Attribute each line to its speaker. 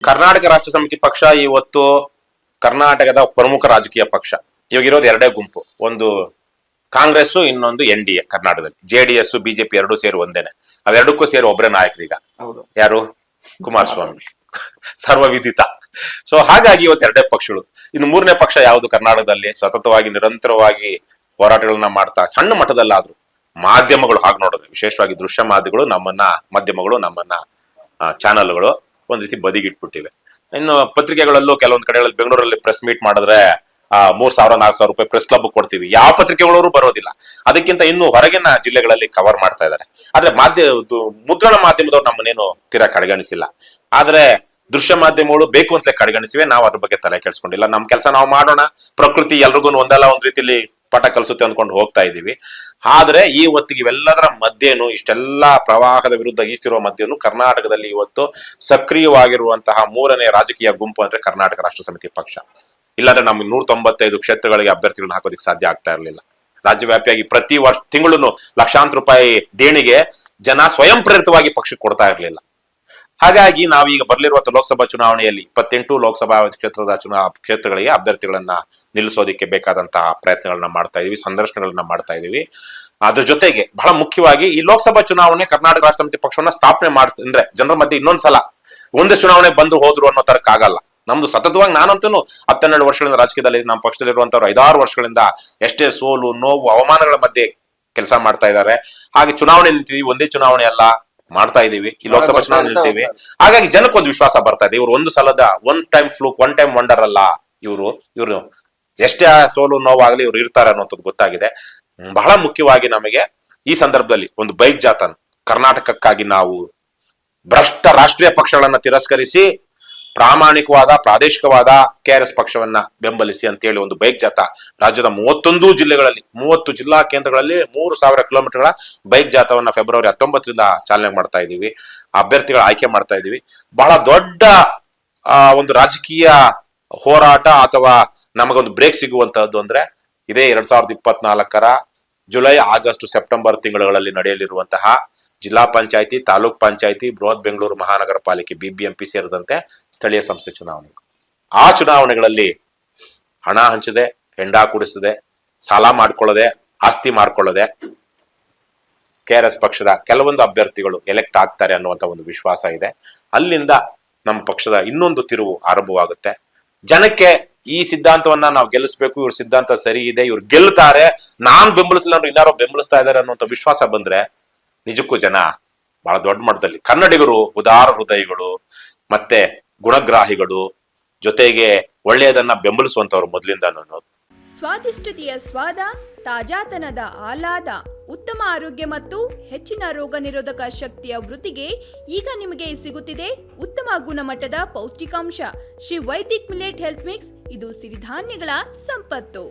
Speaker 1: ಕರ್ನಾಟಕ ರಾಷ್ಟ್ರ ಸಮಿತಿ ಪಕ್ಷ ಇವತ್ತು ಕರ್ನಾಟಕದ ಪ್ರಮುಖ ರಾಜಕೀಯ ಪಕ್ಷ. ಇವಾಗ ಇರೋದು ಎರಡೇ ಗುಂಪು, ಒಂದು ಕಾಂಗ್ರೆಸ್, ಇನ್ನೊಂದು NDA. ಕರ್ನಾಟಕದಲ್ಲಿ JDS BJP ಎರಡೂ ಸೇರಿ ಒಂದೇನೆ. ಅವೆರಡಕ್ಕೂ ಸೇರಿ ಒಬ್ಬರೇ ನಾಯಕರೀಗ. ಯಾರು? ಕುಮಾರಸ್ವಾಮಿ. ಸರ್ವವಿದಿತ. ಸೊ ಹಾಗಾಗಿ ಇವತ್ತು ಎರಡೇ ಪಕ್ಷಗಳು. ಇನ್ನು ಮೂರನೇ ಪಕ್ಷ ಯಾವುದು? ಕರ್ನಾಟಕದಲ್ಲಿ ಸತತವಾಗಿ ನಿರಂತರವಾಗಿ ಹೋರಾಟಗಳನ್ನ ಮಾಡ್ತಾ, ಸಣ್ಣ ಮಟ್ಟದಲ್ಲಾದ್ರೂ ಮಾಧ್ಯಮಗಳು ಹಾಗೆ ನೋಡಿದ್ರೆ, ವಿಶೇಷವಾಗಿ ದೃಶ್ಯ ಮಾಧ್ಯಮಗಳು ನಮ್ಮನ್ನ ಚಾನಲ್ಗಳು ಒಂದ್ ರೀತಿ ಬದಿಗಿಟ್ಬಿಟ್ಟಿವೆ. ಇನ್ನು ಪತ್ರಿಕೆಗಳಲ್ಲೂ ಕೆಲವೊಂದು ಕಡೆಗಳಲ್ಲಿ, ಬೆಂಗಳೂರಲ್ಲಿ ಪ್ರೆಸ್ ಮೀಟ್ ಮಾಡಿದ್ರೆ 3,000-4,000 ರೂಪಾಯಿ ಪ್ರೆಸ್ ಕ್ಲಬ್ ಕೊಡ್ತೀವಿ. ಯಾವ ಪತ್ರಿಕೆಗಳವರು ಬರೋದಿಲ್ಲ. ಅದಕ್ಕಿಂತ ಇನ್ನು ಹೊರಗಿನ ಜಿಲ್ಲೆಗಳಲ್ಲಿ ಕವರ್ ಮಾಡ್ತಾ ಇದ್ದಾರೆ. ಆದ್ರೆ ಮುದ್ರಣ ಮಾಧ್ಯಮದವ್ರು ನಮ್ಮನ್ನೇನು ತೀರಾ ಕಡೆಗಣಿಸಿಲ್ಲ. ಆದ್ರೆ ದೃಶ್ಯ ಮಾಧ್ಯಮಗಳು ಬೇಕು ಅಂತಲೇ ಕಡೆಗಣಿಸಿವೆ. ನಾವು ಅದ್ರ ಬಗ್ಗೆ ತಲೆ ಕೆಡ್ಸ್ಕೊಂಡಿಲ್ಲ. ನಮ್ ಕೆಲಸ ನಾವು ಮಾಡೋಣ, ಪ್ರಕೃತಿ ಎಲ್ರಿಗೂ ಒಂದಲ್ಲ ಒಂದ್ ರೀತಿಲಿ ಪಾಠ ಕಲಿಸುತ್ತೆ ಅಂದ್ಕೊಂಡು ಹೋಗ್ತಾ ಇದೀವಿ. ಆದ್ರೆ ಈ ಹೊತ್ತಿಗೆ ಇವೆಲ್ಲದರ ಮಧ್ಯೆನು, ಇಷ್ಟೆಲ್ಲಾ ಪ್ರವಾಹದ ವಿರುದ್ಧ ಈಸ್ತಿರುವ ಮಧ್ಯೆನು ಕರ್ನಾಟಕದಲ್ಲಿ ಇವತ್ತು ಸಕ್ರಿಯವಾಗಿರುವಂತಹ ಮೂರನೇ ರಾಜಕೀಯ ಗುಂಪು ಅಂದ್ರೆ ಕರ್ನಾಟಕ ರಾಷ್ಟ್ರ ಸಮಿತಿ ಪಕ್ಷ. ಇಲ್ಲಾಂದ್ರೆ ನಮ್ಗೆ 195 ಕ್ಷೇತ್ರಗಳಿಗೆ ಅಭ್ಯರ್ಥಿಗಳನ್ನ ಹಾಕೋದಿಕ್ ಸಾಧ್ಯ ಆಗ್ತಾ ಇರಲಿಲ್ಲ. ರಾಜ್ಯವ್ಯಾಪಿಯಾಗಿ ಪ್ರತಿ ವರ್ಷ ತಿಂಗಳು ಲಕ್ಷಾಂತರ ರೂಪಾಯಿ ದೇಣಿಗೆ ಜನ ಸ್ವಯಂ ಪ್ರೇರಿತವಾಗಿ ಪಕ್ಷಕ್ಕೆ ಕೊಡ್ತಾ ಇರಲಿಲ್ಲ. ಹಾಗಾಗಿ ನಾವೀಗ ಬರ್ಲಿರುವಂತಹ ಲೋಕಸಭಾ ಚುನಾವಣೆಯಲ್ಲಿ 28 ಲೋಕಸಭಾ ಕ್ಷೇತ್ರಗಳಿಗೆ ಅಭ್ಯರ್ಥಿಗಳನ್ನ ನಿಲ್ಲಿಸೋದಿಕ್ಕೆ ಬೇಕಾದಂತಹ ಪ್ರಯತ್ನಗಳನ್ನ ಮಾಡ್ತಾ ಇದೀವಿ, ಸಂದರ್ಶನಗಳನ್ನ ಮಾಡ್ತಾ ಇದೀವಿ. ಅದ್ರ ಜೊತೆಗೆ ಬಹಳ ಮುಖ್ಯವಾಗಿ ಈ ಲೋಕಸಭಾ ಚುನಾವಣೆ ಕರ್ನಾಟಕ ರಾಷ್ಟ್ರ ಸಮಿತಿ ಪಕ್ಷವನ್ನ ಸ್ಥಾಪನೆ ಅಂದ್ರೆ ಜನರ ಮಧ್ಯೆ ಇನ್ನೊಂದ್ಸಲ ಒಂದೇ ಚುನಾವಣೆ ಬಂದು ಹೋದ್ರು ಅನ್ನೋ ತರಕ್ಕಾಗಲ್ಲ. ನಮ್ದು ಸತತವಾಗಿ, ನಾನಂತೂ 10-12 ವರ್ಷಗಳಿಂದ ರಾಜಕೀಯದಲ್ಲಿ, ನಮ್ಮ ಪಕ್ಷದಲ್ಲಿರುವಂತವ್ರು 5-6 ವರ್ಷಗಳಿಂದ ಎಷ್ಟೇ ಸೋಲು, ನೋವು, ಅವಮಾನಗಳ ಮಧ್ಯೆ ಕೆಲಸ ಮಾಡ್ತಾ ಇದ್ದಾರೆ. ಹಾಗೆ ಚುನಾವಣೆ ನಿಂತಿದೀವಿ, ಒಂದೇ ಚುನಾವಣೆ ಅಲ್ಲ, ಮಾಡ್ತಾ ಇದೀವಿ. ಈ ಲೋಕಸಭಾ ಚುನಾವಣೆ ನಿಲ್ತೀವಿ. ಹಾಗಾಗಿ ಜನಕ್ಕೊಂದು ವಿಶ್ವಾಸ ಬರ್ತಾ ಇದೆ. ಇವ್ರು ಒಂದು ಸಲದ ಒನ್ ಟೈಮ್ ವಂಡರ್ ಅಲ್ಲ. ಇವ್ರು ಎಷ್ಟೇ ಸೋಲು ನೋವಾಗ್ಲಿ ಇವ್ರು ಇರ್ತಾರೆ ಅನ್ನೋಂಥದ್ದು ಗೊತ್ತಾಗಿದೆ. ಬಹಳ ಮುಖ್ಯವಾಗಿ ನಮಗೆ ಈ ಸಂದರ್ಭದಲ್ಲಿ ಒಂದು ಬೈಕ್ ಜಾಥಾ, ಕರ್ನಾಟಕಕ್ಕಾಗಿ ನಾವು ಭ್ರಷ್ಟ ರಾಷ್ಟ್ರೀಯ ಪಕ್ಷಗಳನ್ನ ತಿರಸ್ಕರಿಸಿ ಪ್ರಾಮಾಣಿಕವಾದ ಪ್ರಾದೇಶಿಕವಾದ KRS ಪಕ್ಷವನ್ನ ಬೆಂಬಲಿಸಿ ಅಂತೇಳಿ ಒಂದು ಬೈಕ್ ಜಾಥಾ ರಾಜ್ಯದ 31 ಜಿಲ್ಲೆಗಳಲ್ಲಿ, 30 ಜಿಲ್ಲಾ ಕೇಂದ್ರಗಳಲ್ಲಿ 3,000 ಕಿಲೋಮೀಟರ್ಗಳ ಬೈಕ್ ಜಾಥಾವನ್ನ ಫೆಬ್ರವರಿ 19ರಿಂದ ಚಾಲನೆ ಮಾಡ್ತಾ ಇದೀವಿ. ಅಭ್ಯರ್ಥಿಗಳ ಆಯ್ಕೆ ಮಾಡ್ತಾ ಇದೀವಿ. ಬಹಳ ದೊಡ್ಡ ಒಂದು ರಾಜಕೀಯ ಹೋರಾಟ ಅಥವಾ ನಮಗೊಂದು ಬ್ರೇಕ್ ಸಿಗುವಂತಹದ್ದು ಅಂದ್ರೆ ಇದೇ 2024ರ ಜುಲೈ, ಆಗಸ್ಟ್, ಸೆಪ್ಟೆಂಬರ್ ತಿಂಗಳುಗಳಲ್ಲಿ ನಡೆಯಲಿರುವಂತಹ ಜಿಲ್ಲಾ ಪಂಚಾಯತಿ, ತಾಲೂಕ್ ಪಂಚಾಯತಿ, ಬೃಹತ್ ಬೆಂಗಳೂರು ಮಹಾನಗರ ಪಾಲಿಕೆ BBMP ಸೇರಿದಂತೆ ಸ್ಥಳೀಯ ಸಂಸ್ಥೆ ಚುನಾವಣೆ. ಆ ಚುನಾವಣೆಗಳಲ್ಲಿ ಹಣ ಹಂಚದೆ, ಹೆಂಡ ಕುಡಿಸದೆ, ಸಾಲ ಮಾಡ್ಕೊಳ್ಳದೆ, ಆಸ್ತಿ ಮಾಡ್ಕೊಳ್ಳದೆ KRS ಪಕ್ಷದ ಕೆಲವೊಂದು ಅಭ್ಯರ್ಥಿಗಳು ಎಲೆಕ್ಟ್ ಆಗ್ತಾರೆ ಅನ್ನುವಂತ ಒಂದು ವಿಶ್ವಾಸ ಇದೆ. ಅಲ್ಲಿಂದ ನಮ್ಮ ಪಕ್ಷದ ಇನ್ನೊಂದು ತಿರುವು ಆರಂಭವಾಗುತ್ತೆ. ಜನಕ್ಕೆ ಈ ಸಿದ್ಧಾಂತವನ್ನ ನಾವು ಗೆಲ್ಲಿಸ್ಬೇಕು, ಇವ್ರ ಸಿದ್ಧಾಂತ ಸರಿ ಇದೆ, ಇವ್ರು ಗೆಲ್ತಾರೆ, ನಾನ್ ಬೆಂಬಲಿಸಿಲ್ಲ ಅಂದ್ರೆ ಇನ್ನಾರೋ ಬೆಂಬಲಿಸ್ತಾ ಇದ್ದಾರೆ ಅನ್ನುವಂಥ ವಿಶ್ವಾಸ ಬಂದ್ರೆ ನಿಜಕ್ಕೂ ಜನ ಬಹಳ ದೊಡ್ಡ ಮಟ್ಟದಲ್ಲಿ, ಕನ್ನಡಿಗರು ಉದಾರ ಹೃದಯಗಳು ಮತ್ತೆ ಗುಣಗ್ರಾಹಿಗಳು, ಜೊತೆಗೆ ಒಳ್ಳೆಯದನ್ನ ಬೆಂಬಲಿಸುವಂತವ್ರು ಮೊದಲಿಂದ ಅನ್ನೋದು.
Speaker 2: ಸ್ವಾದಿಷ್ಟತೆಯ ಸ್ವಾದ, ತಾಜಾತನದ ಆಹ್ಲಾದ, ಉತ್ತಮ ಆರೋಗ್ಯ ಮತ್ತು ಹೆಚ್ಚಿನ ರೋಗ ನಿರೋಧಕ ಶಕ್ತಿಯ ವೃದ್ಧಿಗೆ ಈಗ ನಿಮಗೆ ಸಿಗುತ್ತಿದೆ ಉತ್ತಮ ಗುಣಮಟ್ಟದ ಪೌಷ್ಟಿಕಾಂಶ. Shri Vaidik millet health mix. ಇದು ಸಿರಿಧಾನ್ಯಗಳ ಸಂಪತ್ತು.